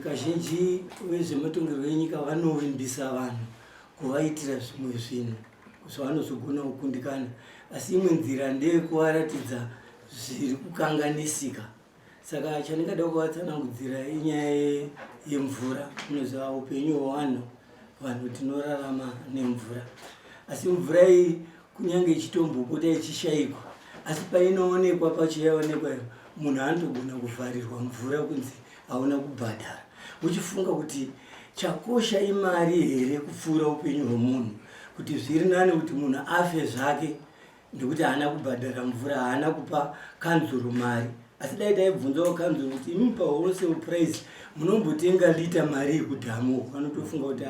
kazhinji vezvematongerwo enyika vanovimbisa vanhu kuvaitira zvimwe zvinhu zvavanozogona kukundikana, asi imwe nzira ndeyekuvaratidza zviri kukanganisika. Saka chandingada kuvatsanangudzira inyaya yemvura. Munoziva upenyu hwevanhu, vanhu tinorarama nemvura, asi mvura iyi kunyange ichitombopota ichishayikwa, asi painoonekwa pacho yaonekwa munhu anotogona kuvharirwa mvura kunzi hauna kubhadhara, uchifunga kuti chakosha imari here kupfuura upenyu hwemunhu, kuti zviri nani kuti munhu afe zvake ndekuti haana kubhadhara mvura, haana kupa kanzuru mari. Asi dai taibvunzawo kanzuru kuti imi pawholesale price munombotenga lita mari yekudhamu, vanotofunga kuti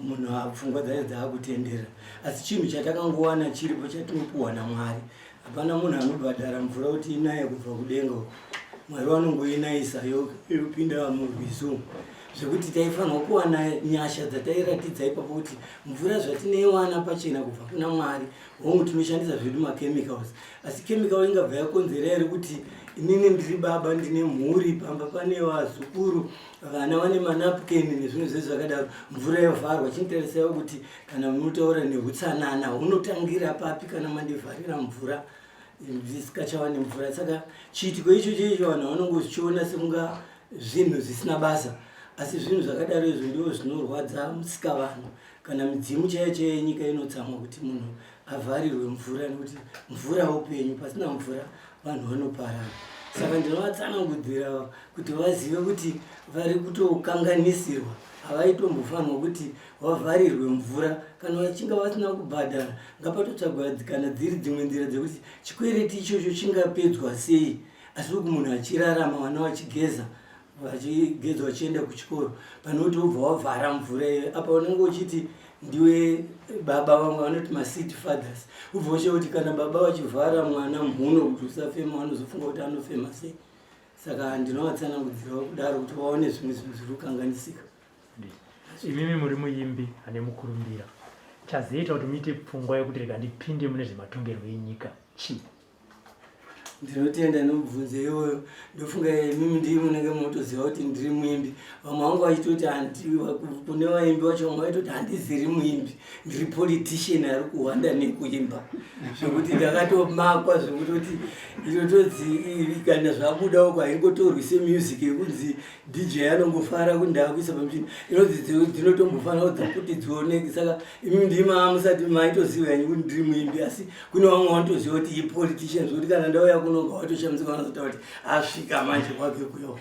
munhu pfungwa dzake dzaakutendera. Asi chinhu chatakangowana chiripo chatinopuwa naMwari. Hapana munhu anobhadhara mvura kuti inaye kubva kudenga. Mwari vanongoinayisa yopinda murwizi, zvekuti taifanirwa kuwana nyasha dzatairatidza ipapo kuti mvura zvatinoiwana pachena kubva kuna Mwari, hongu tinoshandisa zvedu machemicals, asi chemical ingabva yakonzera here kuti inini ndiri baba ndine mhuri, pamba pane vazukuru, vana vane manapukeni nezvinhu zvezvakadaro, mvura yovharwa. Chinotarisaiwo kuti kana munotaura neutsanana unotangira papi kana mandivharira mvura ndisikachava nemvura. Saka chiitiko icho vanhu vanongochiona sekunga zvinhu zvisina basa, asi zvinhu zvakadaro izvo ndizvo zvinorwadza musika vanhu. Kana midzimu chaiyo yenyika inotsamwa kuti munhu avharirwe mvura, nekuti mvura upenyu, pasina mvura vanhu vanoparara. Saka ndinovatsanangudzira kuti vazive kuti vari kutokanganisirwa, havaitombofanirwa kuti vavharirwe mvura. Kana vachinga vasina kubhadhara, ngapatotsvagwa kana dziri dzimwe nzira dzekuti chikwereti ichocho chingapedzwa sei, asi uku munhu achirarama, vana vachigeza vachienda kuchikoro, panoti ubva wavhara mvura iyo. Apa unenge uchiti ndiwe baba, vamwe vanoti maseed fathers, ubva uchiona kuti kana baba vachivhara mwana mhuno kuti usafema, vanozofunga kuti anofema sei. Saka ndinovatsanangudzirawo kudaro kuti vaone zvimwe zvinhu zviri kukanganisika. Imimi muri muimbi ane mukurumbira, chazoita kuti muite pfungwa yekuti rega ndipinde mune zvematongerwo enyika chii? Ndinotenda nomubvunzo iwoyo. Ndofunga mimi ndiri munenge munotoziva kuti ndiri muimbi. Vamwe vangu vachitoti kune vaimbi vacho vamwe vaitoti handiziri muimbi, ndiri politician ari kuhwanda nekuimba, zvokuti ndakatomakwa zvekutoti inotodzi kana zvabuda uko haingotorwi semusic yekunzi DJ anongofara kuti ndaakuisa pamuchini, inodzi dzinotombofanira kudza kuti dzioneke. Saka imimi ndima musati maitoziva yanyu kuti ndiri muimbi, asi kune vamwe vanotoziva kuti ipolitician, zvokuti kana ndauya kunonga watoshamisa vanozota kuti asvika manje kwake kuyo.